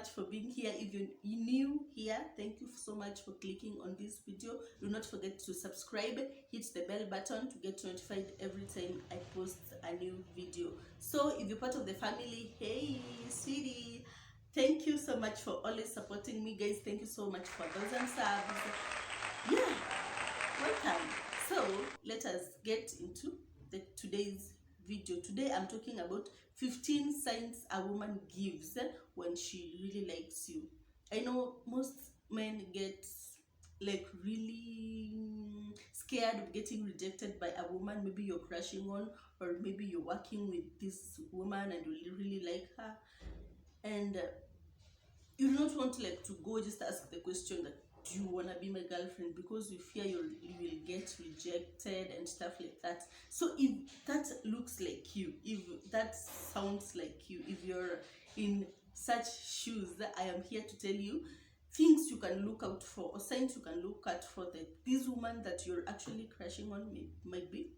much for being here. If you're new here, thank you so much for clicking on this video. Do not forget to subscribe, hit the bell button to get notified every time I post a new video. So if you're part of the family, hey sweetie, thank you so much for always supporting me, guys. Thank you so much for 1,000 subs. Yeah, welcome. So let us get into today's video. Today I'm talking about 15 signs a woman gives when she really likes you. I know most men get like really scared of getting rejected by a woman maybe you're crushing on, or maybe you're working with this woman and you really like her, and you do not want like to go just ask the question that, do you want to be my girlfriend, because you fear you will get rejected and stuff like that. So if that looks like you, if that sounds like you, if you're in such shoes, that I am here to tell you things you can look out for, or signs you can look out for, that this woman that you're actually crushing on might be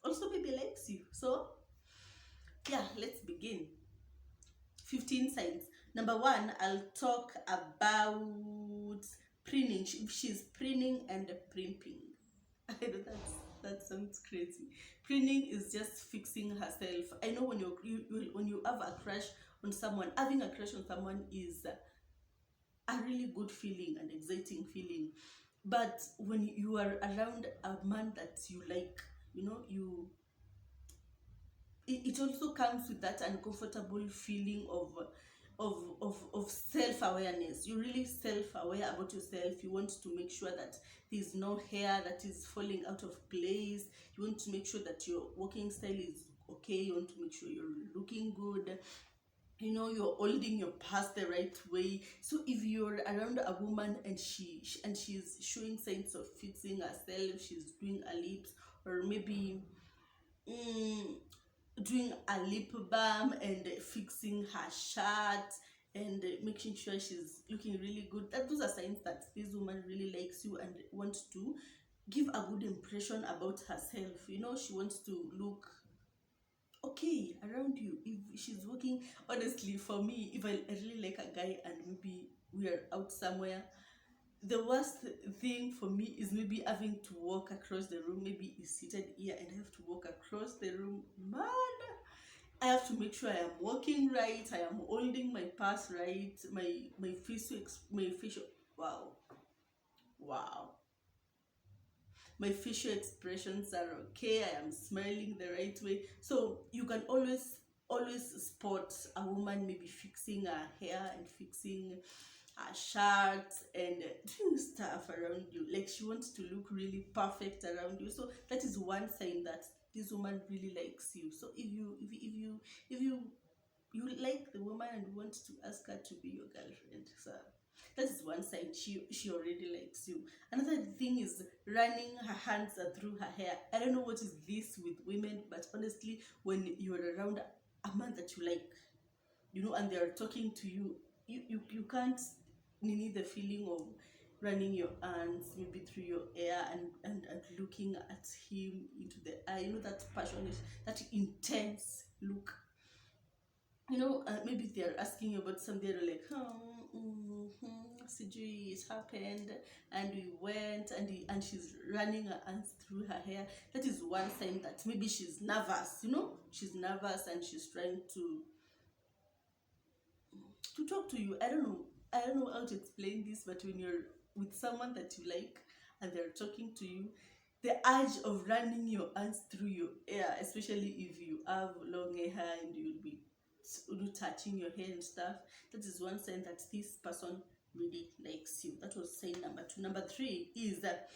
also maybe likes you. So yeah, let's begin. 15 signs. Number one, I'll talk about preening. If she's preening and primping. I know that sounds crazy. Preening is just fixing herself. I know when when you have a crush on someone, having a crush on someone is a really good feeling, an exciting feeling. But when you are around a man that you like, it also comes with that uncomfortable feeling of self-awareness. You're really self-aware about yourself. You want to make sure that there's no hair that is falling out of place. You want to make sure that your walking style is okay. You want to make sure you're looking good. You're holding your purse the right way. So if you're around a woman and she's showing signs of fixing herself, she's doing her lips, or maybe doing a lip balm and fixing her shirt and making sure she's looking really good, those are signs that this woman really likes you and wants to give a good impression about herself. She wants to look okay around you. If she's working, honestly, for me, if I really like a guy and maybe we are out somewhere, the worst thing for me is maybe having to walk across the room. Maybe he's seated here and I have to walk across the room. Man, I have to make sure I am walking right, I am holding my purse right, my facial wow, my facial expressions are okay, I am smiling the right way. So you can always spot a woman maybe fixing her hair and fixing her shirt and doing stuff around you, like she wants to look really perfect around you. So that is one sign that this woman really likes you. So if you like the woman and want to ask her to be your girlfriend, so that is one sign she already likes you. Another thing is running her hands through her hair. I don't know what is this with women, but honestly, when you're around a man that you like, and they're talking to you, you can't need the feeling of running your hands maybe through your hair and looking at him into the eye. That passionate, that intense look. Maybe they're asking you about something, they're like, CG, it happened, and we went, and she's running her hands through her hair. That is one sign that maybe she's nervous. She's nervous and she's trying to talk to you. I don't know how to explain this, but when you're with someone that you like and they're talking to you, the urge of running your hands through your hair, especially if you have long hair and you'll be touching your hair and stuff, that is one sign that this person really likes you. That was sign number 2. Number 3 is that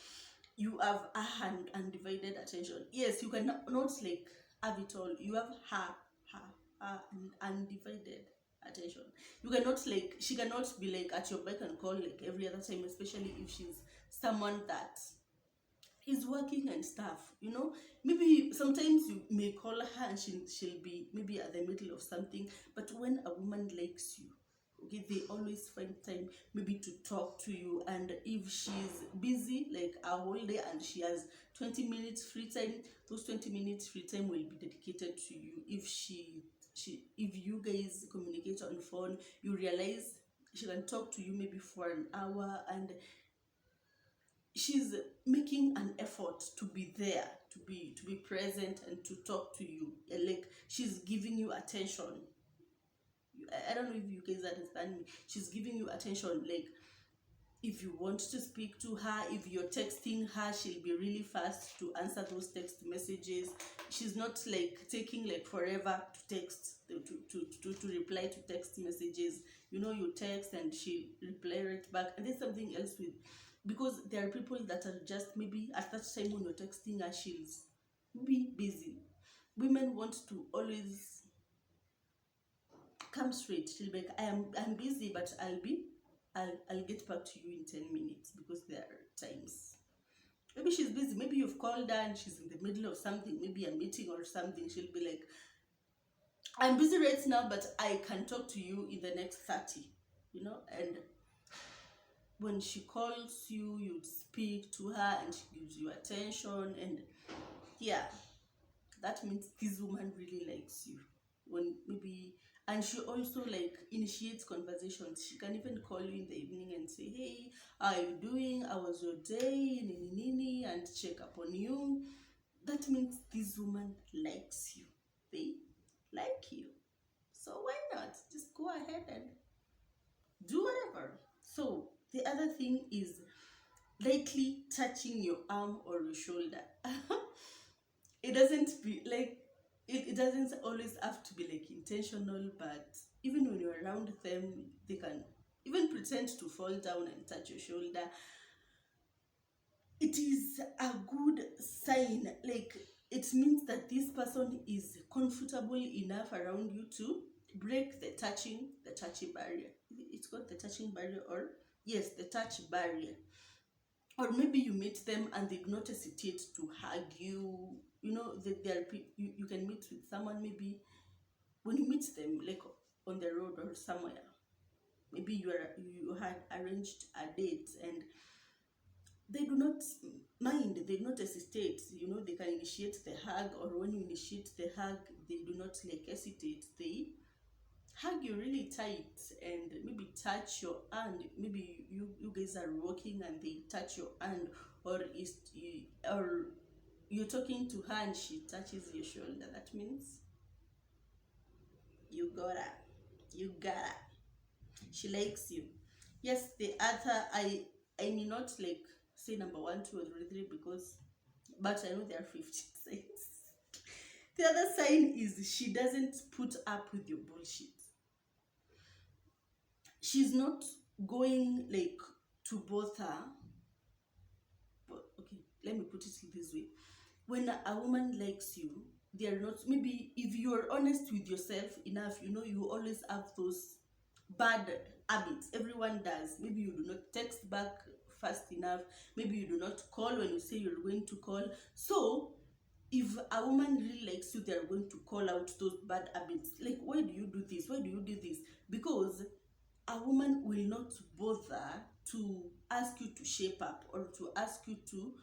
you have her undivided attention. Yes, you cannot like have it all. You have her undivided attention. You cannot like, she cannot be like at your beck and call like every other time, especially if she's someone that is working and stuff. Maybe sometimes you may call her and she'll be maybe at the middle of something, but when a woman likes you, okay, they always find time maybe to talk to you. And if she's busy like a whole day and she has 20 minutes free time, those 20 minutes free time will be dedicated to you. If she if you guys communicate on phone, you realize she can talk to you maybe for an hour, and she's making an effort to be there, to be present and to talk to you. Like she's giving you attention. I don't know if you guys understand me. She's giving you attention. Like if you want to speak to her, if you're texting her, she'll be really fast to answer those text messages. She's not like taking like forever to text, to reply to text messages. You text and she'll reply right back. And there's something else with, because there are people that are just maybe at that time when you're texting her, she's maybe busy. Women want to always come straight. She'll be like, I'm busy, but I'll get back to you in 10 minutes, because there are times maybe she's busy. Maybe you've called her and she's in the middle of something, maybe a meeting or something. She'll be like, I'm busy right now, but I can talk to you in the next 30. And when she calls you, you'd speak to her and she gives you attention. And yeah, that means this woman really likes you. When maybe, and she also like initiates conversations. She can even call you in the evening and say, hey, how are you doing, how was your day, nini nini, and check up on you. That means this woman likes you. They like you. So why not just go ahead and do whatever. So the other thing is lightly touching your arm or your shoulder. It doesn't be like, it doesn't always have to be like intentional, but even when you're around them, they can even pretend to fall down and touch your shoulder. It is a good sign. Like it means that this person is comfortable enough around you to break the touching barrier. It's called the touching barrier, or yes, the touch barrier. Or maybe you meet them and they do not hesitate to hug you. You can meet with someone, maybe when you meet them like on the road or somewhere. Maybe you had arranged a date, and they do not mind, they do not hesitate. They can initiate the hug, or when you initiate the hug, they do not like hesitate. They hug you really tight and maybe touch your hand. Maybe you guys are walking and they touch your hand, or you're talking to her and she touches your shoulder. That means you gotta she likes you. Yes, the other, I may not like say number 1, 2, or 3, because, but I know there are 50 signs. The other sign is she doesn't put up with your bullshit. She's not going like to bother. But okay, let me put it this way. When a woman likes you, they are not, maybe if you're honest with yourself enough, you always have those bad habits. Everyone does. Maybe you do not text back fast enough. Maybe you do not call when you say you're going to call. So if a woman really likes you, they're going to call out those bad habits. Like, why do you do this? Why do you do this? Because a woman will not bother to ask you to shape up, or to ask you to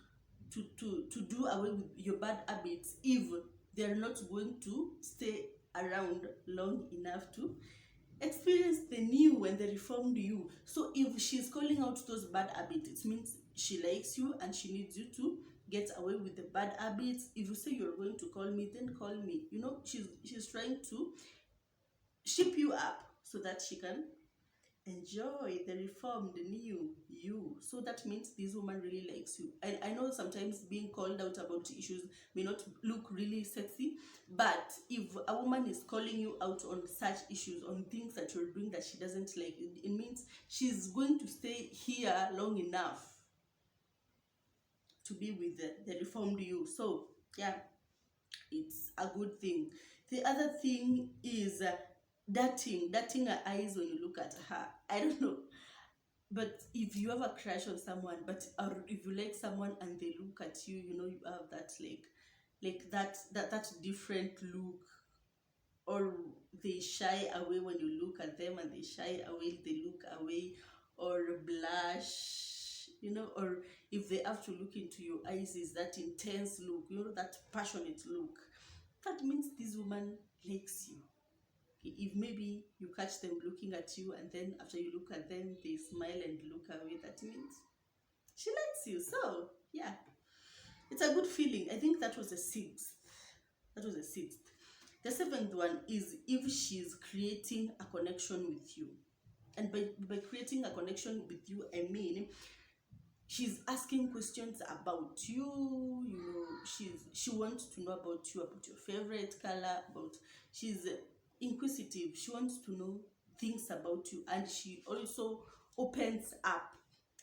do away with your bad habits, if they're not going to stay around long enough to experience the new and the reformed you. So if she's calling out those bad habits, it means she likes you and she needs you to get away with the bad habits. If you say you're going to call me, then call me. She's trying to shape you up so that she can enjoy the reformed new you. So that means this woman really likes you. And I know sometimes being called out about issues may not look really sexy, but if a woman is calling you out on such issues, on things that you're doing that she doesn't like, it means she's going to stay here long enough to be with the reformed you. So yeah, it's a good thing. The other thing is darting her eyes when you look at her. I don't know, but if you have a crush on someone, or if you like someone and they look at you, you have that that different look, or they shy away when you look at them, and they shy away, they look away, or blush, or if they have to look into your eyes, is that intense look, that passionate look. That means this woman likes you. Okay, if maybe you catch them looking at you, and then after you look at them they smile and look away, that means she likes you. So yeah, it's a good feeling. I think that was the sixth. That was the sixth. The seventh one is if she's creating a connection with you. And by creating a connection with you, I mean she's asking questions about you. You know, she wants to know about you, about your favorite color, about, she's inquisitive. She wants to know things about you, and she also opens up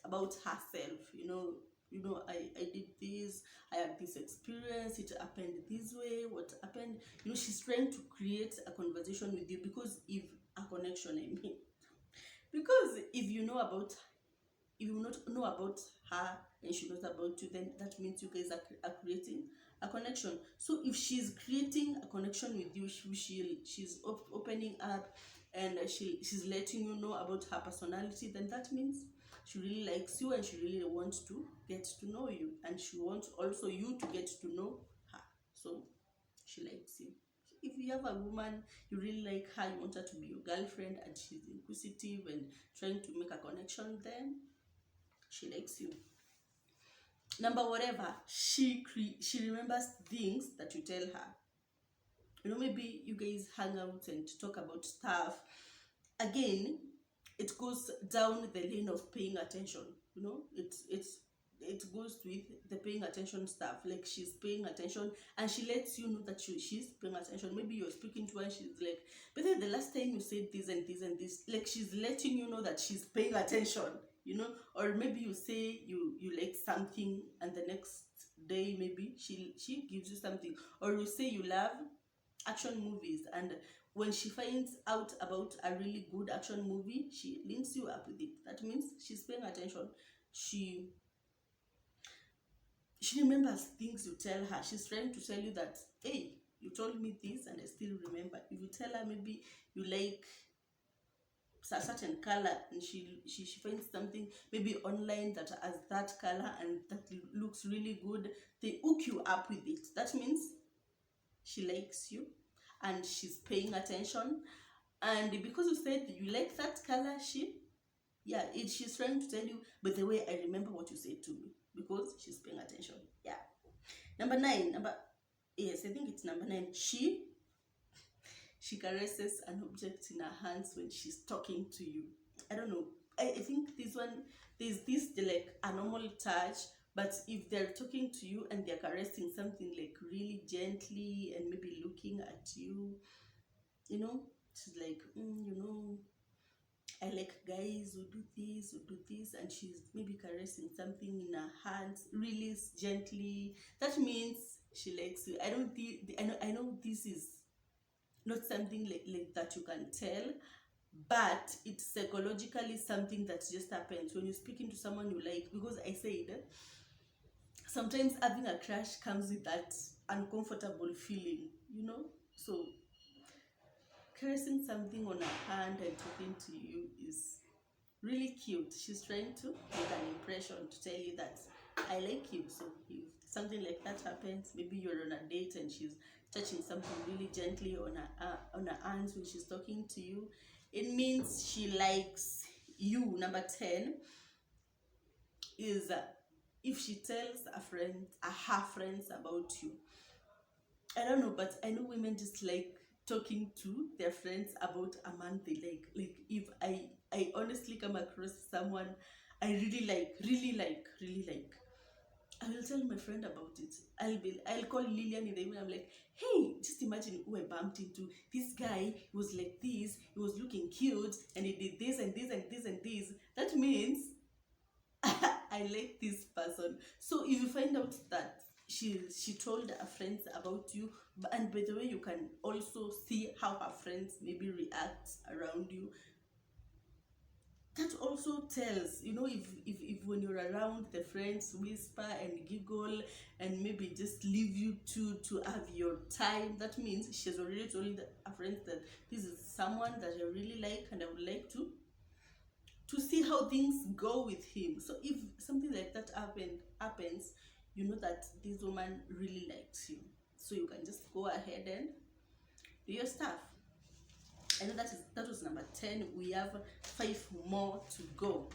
about herself. I did this, I had this experience, it happened this way, what happened. She's trying to create a conversation with you, because if a connection, I mean, because if you know about, if you not know about her and she knows about you, then that means you guys are creating a connection. So if she's creating a connection with you, she's opening up, and she's letting you know about her personality, then that means she really likes you, and she really wants to get to know you, and she wants also you to get to know her. So she likes you. If you have a woman, you really like her, you want her to be your girlfriend, and she's inquisitive and trying to make a connection, then she likes you. Number whatever, she remembers things that you tell her. Maybe you guys hang out and talk about stuff. Again, it goes down the lane of paying attention. It goes with the paying attention stuff. Like, she's paying attention, and she lets you know that she's paying attention. Maybe you're speaking to her and she's like, but then the last time you said this and this and this, like, she's letting you know that she's paying attention. Or maybe you say you like something, and the next day maybe she gives you something. Or you say you love action movies, and when she finds out about a really good action movie, she links you up with it. That means she's paying attention. She remembers things you tell her. She's trying to tell you that, hey, you told me this and I still remember. If you tell her maybe you like a certain color, and she finds something maybe online that has that color and that looks really good, they hook you up with it. That means she likes you and she's paying attention. And because you said you like that color, she's trying to tell you, but the way I remember what you said to me, because she's paying attention. Yeah. Yes, I think it's number 9. She caresses an object in her hands when she's talking to you. I don't know. I think this one, there's this like a normal touch, but if they're talking to you and they're caressing something like really gently and maybe looking at you, she's like, I like guys who do this, and she's maybe caressing something in her hands really gently. That means she likes you. I know this is not something like that you can tell, but it's psychologically something that just happens when you're speaking to someone you like. Because I said, sometimes having a crush comes with that uncomfortable feeling, so caressing something on her hand and talking to you is really cute. She's trying to make an impression, to tell you that I like you. So if something like that happens, maybe you're on a date and she's touching something really gently on her hands when she's talking to you, it means she likes you. Number 10 is if she tells her friends about you. I don't know, but I know women just like talking to their friends about a man they like. Like, if I honestly come across someone I really like, I will tell my friend about it. I'll call Lillian in the evening. I'm like, hey, just imagine who I bumped into. This guy, he was like this, he was looking cute, and he did this and this and this and this. That means I like this person. So if you find out that she told her friends about you, and by the way, you can also see how her friends maybe react around you. That also tells, if when you're around, the friends whisper and giggle and maybe just leave you to have your time, that means she's already told her friends that this is someone that I really like, and I would like to see how things go with him. So if something like that happens, you know that this woman really likes you. So you can just go ahead and do your stuff. I know that was number 10. We have 5 more to go.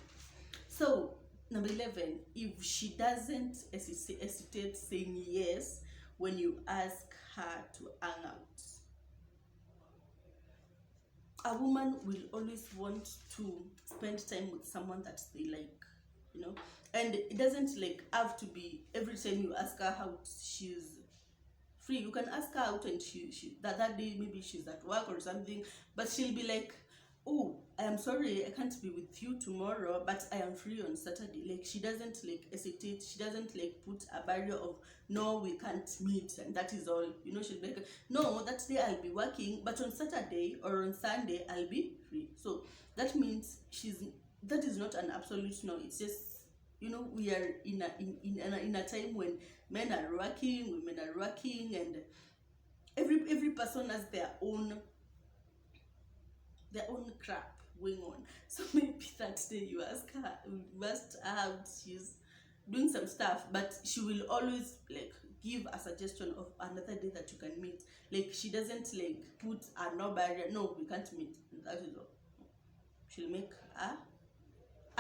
So number 11, if she doesn't hesitate saying yes when you ask her to hang out, a woman will always want to spend time with someone that they like, you know. And it doesn't like have to be every time you ask her out she's free. You can ask her out and she that day maybe she's at work or something, but she'll be like, oh, I am sorry, I can't be with you tomorrow, but I am free on Saturday. Like, she doesn't like hesitate, she doesn't like put a barrier of no, we can't meet and that is all, you know. She'll be like, no, that day I'll be working, but on Saturday or on Sunday I'll be free. So that means that is not an absolute no. It's just, you know, we are in a time when men are working, women are working, and every person has their own crap going on. So maybe that day you asked her out, she's doing some stuff, but she will always like give a suggestion of another day that you can meet. Like, she doesn't like put a no barrier, no, we can't meet, that is all. She'll make a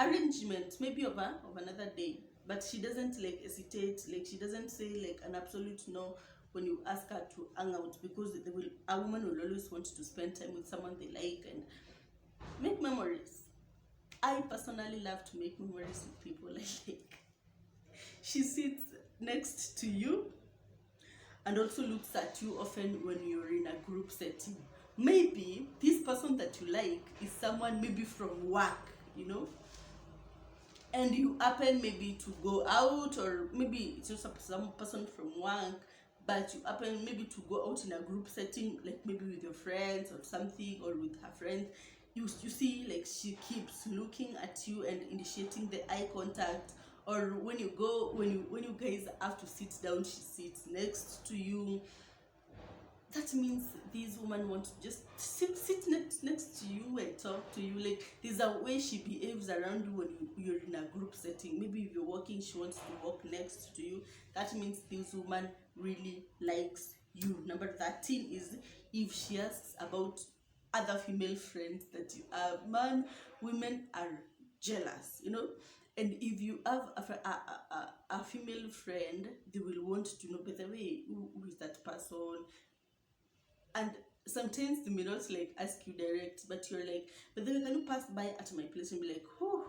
arrangement maybe of another day, but she doesn't like hesitate, like she doesn't say like an absolute no when you ask her to hang out, because a woman will always want to spend time with someone they like and make memories. I personally love to make memories with people I like. She sits next to you and also looks at you often when you're in a group setting. Maybe this person that you like is someone maybe from work, you know, and you happen maybe to go out, or maybe it's just some person from work, but you happen maybe to go out in a group setting, like maybe with your friends or something, or with her friends. You see like she keeps looking at you and initiating the eye contact, or when you guys have to sit down, she sits next to you. That means this woman wants to just sit next to you and talk to you. Like, there's a way she behaves around you when you're in a group setting. Maybe if you're walking, she wants to walk next to you. That means this woman really likes you. Number 13 is if she asks about other female friends that you have. Man, women are jealous, you know. And if you have a female friend, they will want to know, by the way, who is that person. And sometimes they may not like ask you direct, but you're like, but then can you pass by at my place and be like, oh,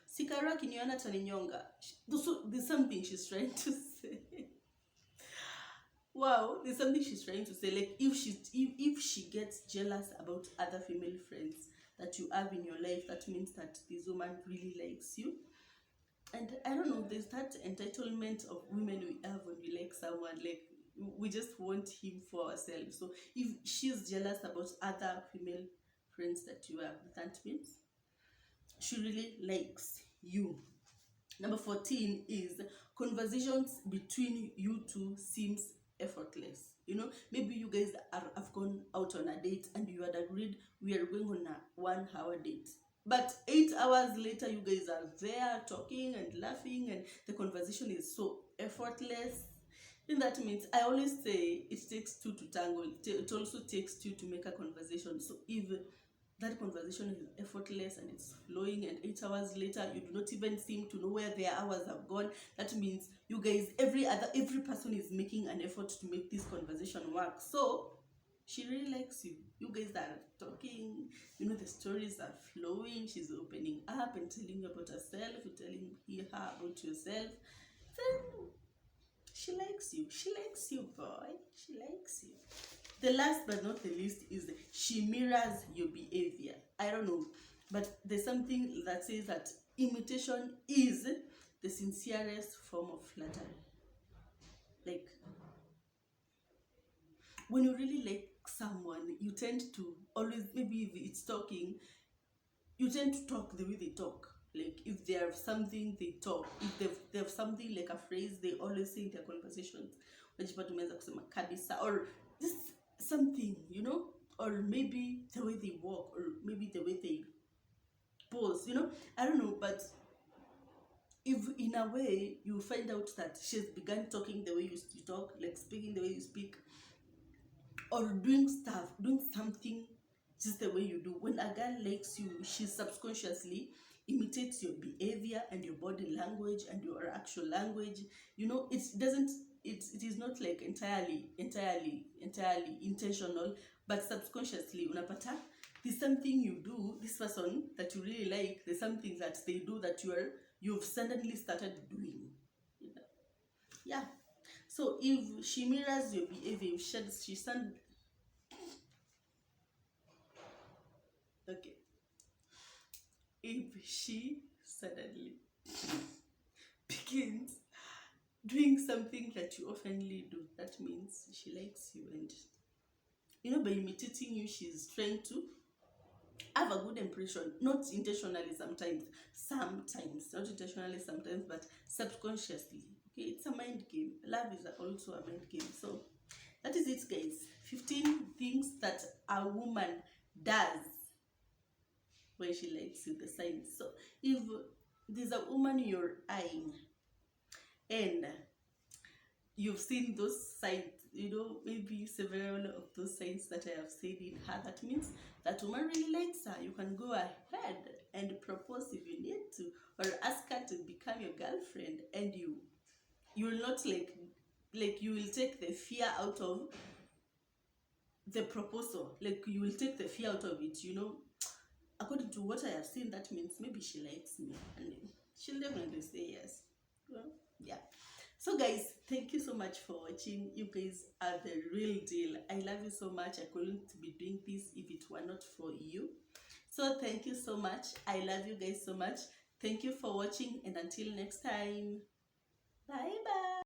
sikara kiniona taninyonga. There's something she's trying to say. Wow, there's something she's trying to say. Like, if she gets jealous about other female friends that you have in your life, that means that this woman really likes you. And I don't know, there's that entitlement of women we have when we like someone. Like, we just want him for ourselves. So if she's jealous about other female friends that you have, that means she really likes you. Number 14 is conversations between you two seems effortless. You know, maybe you guys have gone out on a date and you had agreed we are going on a 1 hour date. But 8 hours later, you guys are there talking and laughing, and the conversation is so effortless. And that means, I always say, it takes two to tango. It also takes two to make a conversation. So if that conversation is effortless and it's flowing, and 8 hours later you do not even seem to know where their hours have gone, that means you guys, every person is making an effort to make this conversation work. So she really likes you. You guys are talking, you know, the stories are flowing, she's opening up and telling you about herself, you're telling her about yourself. Then she likes you. She likes you, boy. She likes you. The last but not the least is she mirrors your behavior. I don't know, but there's something that says that imitation is the sincerest form of flattery. Like, when you really like someone, you tend to always, maybe if it's talking, you tend to talk the way they talk. Like, if they have something, they talk. If they have something like a phrase, they always say in their conversations, or just something, you know, or maybe the way they walk, or maybe the way they pose, you know. I don't know, but if in a way you find out that she's begun talking the way you talk, like speaking the way you speak, or doing something just the way you do. When a girl likes you, she subconsciously imitates your behavior and your body language and your actual language. You know, it doesn't, it is not like entirely intentional, but subconsciously unapata there's something you do, this person that you really like, there's something that they do that you've suddenly started doing. Yeah. So if she mirrors your behavior, if she send okay, if she suddenly begins doing something that you oftenly do, that means she likes you, and by imitating you, she's trying to have a good impression, not intentionally sometimes, not intentionally sometimes, but subconsciously. Okay, it's a mind game. Love is also a mind game. So that is it, guys. 15 things that a woman does when she likes you, the signs. So if there's a woman you're eyeing and you've seen those signs, maybe several of those signs that I have said in her, that means that woman really likes her. You can go ahead and propose if you need to, or ask her to become your girlfriend, and you will not like you will take the fear out of the proposal. Like, you will take the fear out of it. According to what I have seen, that means maybe she likes me, and she'll definitely say yes. Well, yeah. So guys, thank you so much for watching. You guys are the real deal. I love you so much. I couldn't be doing this if it were not for you. So thank you so much. I love you guys so much. Thank you for watching, and until next time, bye bye.